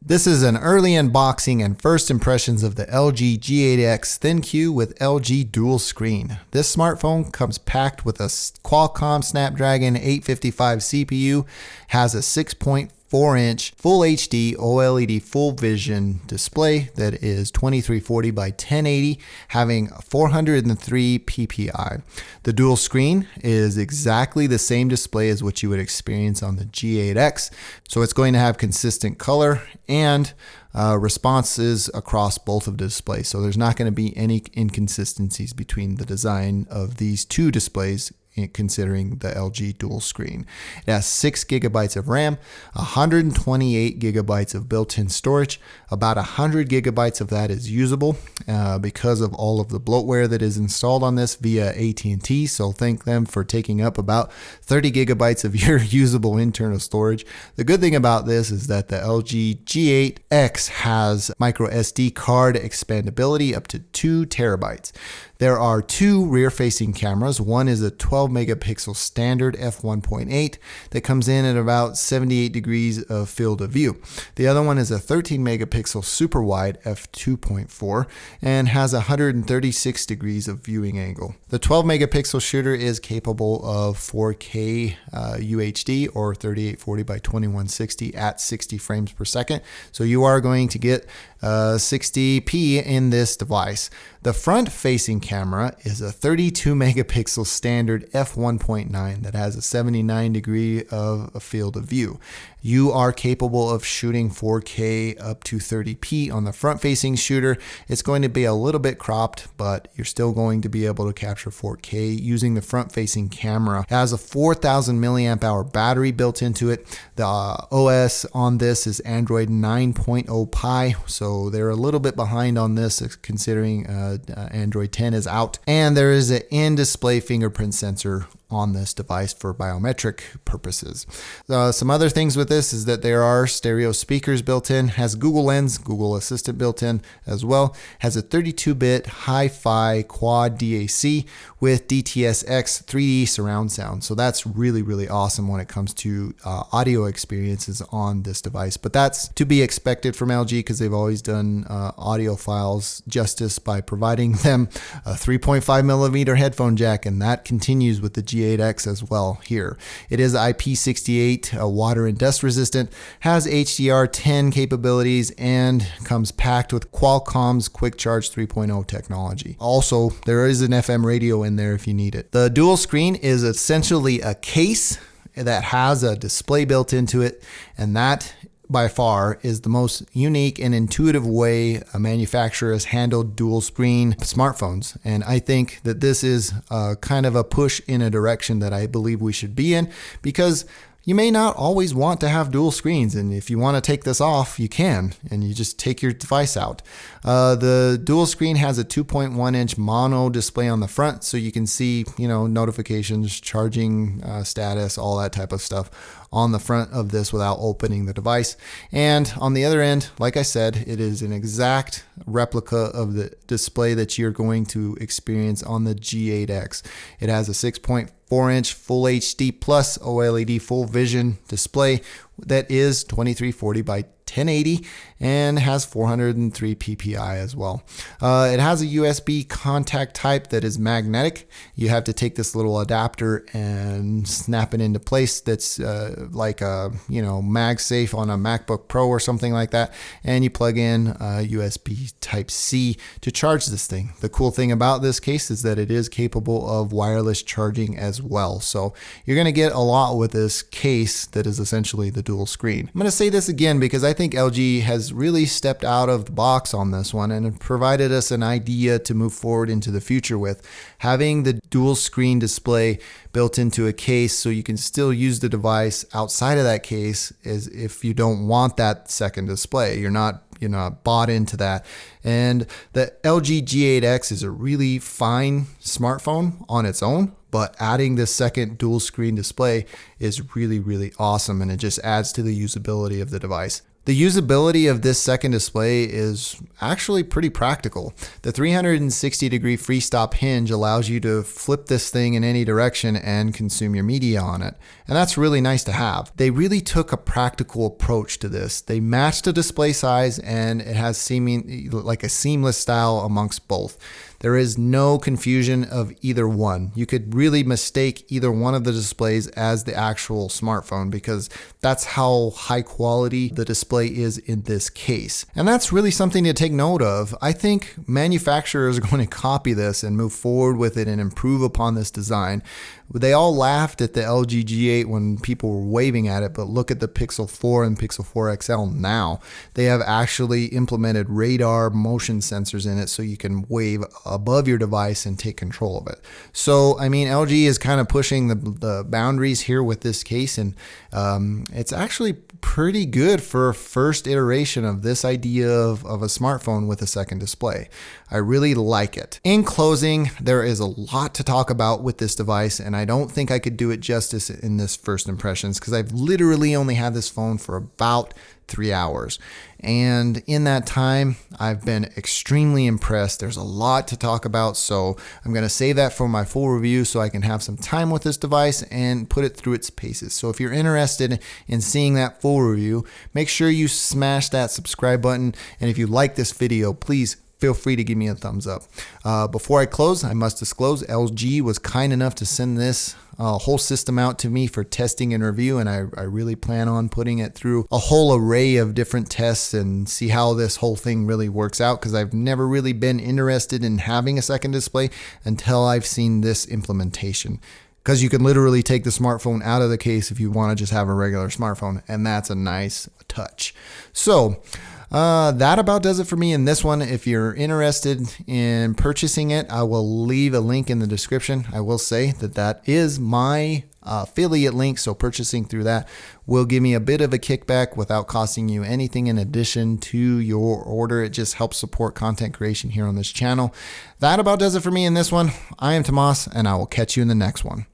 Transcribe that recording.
This is an early unboxing and first impressions of the LG G8X ThinQ with LG dual screen. This smartphone comes packed with a Qualcomm Snapdragon 855 CPU, has a 6.4-inch Full HD OLED full vision display that is 2340 by 1080, having 403 ppi. The dual screen is exactly the same display as what you would experience on the G8X, so it's going to have consistent color and responses across both of the displays. So there's not going to be any inconsistencies between the design of these two displays considering the LG dual screen. It has 6 gigabytes of RAM, 128 gigabytes of built-in storage. About 100 gigabytes of that is usable because of all of the bloatware that is installed on this via AT&T. So thank them for taking up about 30 gigabytes of your usable internal storage. The good thing about this is that the LG G8X has micro SD card expandability up to 2 terabytes. There are 2 rear-facing cameras. One is a 12 megapixel standard f1.8 that comes in at about 78 degrees of field of view. The other one is a 13 megapixel super wide f2.4 and has 136 degrees of viewing angle. The 12 megapixel shooter is capable of 4K UHD or 3840 by 2160 at 60 frames per second. So you are going to get 60p in this device. The front-facing camera is a 32 megapixel standard f1.9 that has a 79 degree of a field of view. You are capable of shooting 4K up to 30p on the front-facing shooter. It's going to be a little bit cropped, but you're still going to be able to capture 4K using the front-facing camera. It has a 4,000 milliamp hour battery built into it. The OS on this is Android 9.0 Pie, so they're a little bit behind on this considering Android 10 is out. And there is an in-display fingerprint sensor on this device for biometric purposes. Some other things with this is that there are stereo speakers built in, has Google Lens, Google Assistant built in as well, has a 32-bit hi-fi quad DAC with DTS:X 3D surround sound. So that's really, really awesome when it comes to audio experiences on this device. But that's to be expected from LG because they've always done audiophiles justice by providing them a 3.5 millimeter headphone jack, and that continues with the G8X as well here. It is IP68 water and dust resistant, has HDR10 capabilities, and comes packed with Qualcomm's Quick Charge 3.0 technology. Also, there is an FM radio in there if you need it. The dual screen is essentially a case that has a display built into it, and that by far is the most unique and intuitive way a manufacturer has handled dual screen smartphones. And I think that this is kind of a push in a direction that I believe we should be in, because you may not always want to have dual screens, and if you want to take this off, you can, and you just take your device out. The dual screen has a 2.1-inch mono display on the front, so you can see, notifications, charging status, all that type of stuff on the front of this without opening the device. And on the other end, like I said, it is an exact replica of the display that you're going to experience on the G8X. It has a 6.4-inch Full HD plus OLED full vision display that is 2340 by 1080 and has 403 ppi as well. It has a USB contact type that is magnetic. You have to take this little adapter and snap it into place. That's like a MagSafe on a MacBook Pro or something like that, and you plug in USB type C to charge this thing. The cool thing about this case is that it is capable of wireless charging as well. So you're going to get a lot with this case that is essentially the dual screen. I'm going to say this again because I think LG has really stepped out of the box on this one and provided us an idea to move forward into the future with. Having the dual screen display built into a case so you can still use the device outside of that case is if you don't want that second display. You're not bought into that. And the LG G8X is a really fine smartphone on its own, but adding this second dual screen display is really, really awesome, and it just adds to the usability of the device. The usability of this second display is actually pretty practical. The 360-degree freestop hinge allows you to flip this thing in any direction and consume your media on it. And that's really nice to have. They really took a practical approach to this. They matched the display size, and it has seeming like a seamless style amongst both. There is no confusion of either one. You could really mistake either one of the displays as the actual smartphone, because that's how high quality the display is in this case. And that's really something to take note of. I think manufacturers are going to copy this and move forward with it and improve upon this design. They all laughed at the LG G8 when people were waving at it, but look at the Pixel 4 and Pixel 4 XL now. They have actually implemented radar motion sensors in it so you can wave above your device and take control of it. So, I mean, LG is kind of pushing the boundaries here with this case, and it's actually pretty good for a first iteration of this idea of a smartphone with a second display. I really like it. In closing, there is a lot to talk about with this device, and I don't think I could do it justice in this first impressions, because I've literally only had this phone for about 3 hours. And in that time, I've been extremely impressed. There's a lot to talk about, so I'm going to save that for my full review so I can have some time with this device and put it through its paces. So if you're interested in seeing that full review, make sure you smash that subscribe button. And if you like this video, please feel free to give me a thumbs up. Before I close, I must disclose LG was kind enough to send this whole system out to me for testing and review, and I really plan on putting it through a whole array of different tests and see how this whole thing really works out, because I've never really been interested in having a second display until I've seen this implementation. Because you can literally take the smartphone out of the case if you want to just have a regular smartphone, and that's a nice touch. So that about does it for me in this one. If you're interested in purchasing it, I will leave a link in the description. I will say that is my affiliate link, so purchasing through that will give me a bit of a kickback without costing you anything in addition to your order. It just helps support content creation here on this channel. That about does it for me in this one. I am Tomas, and I will catch you in the next one.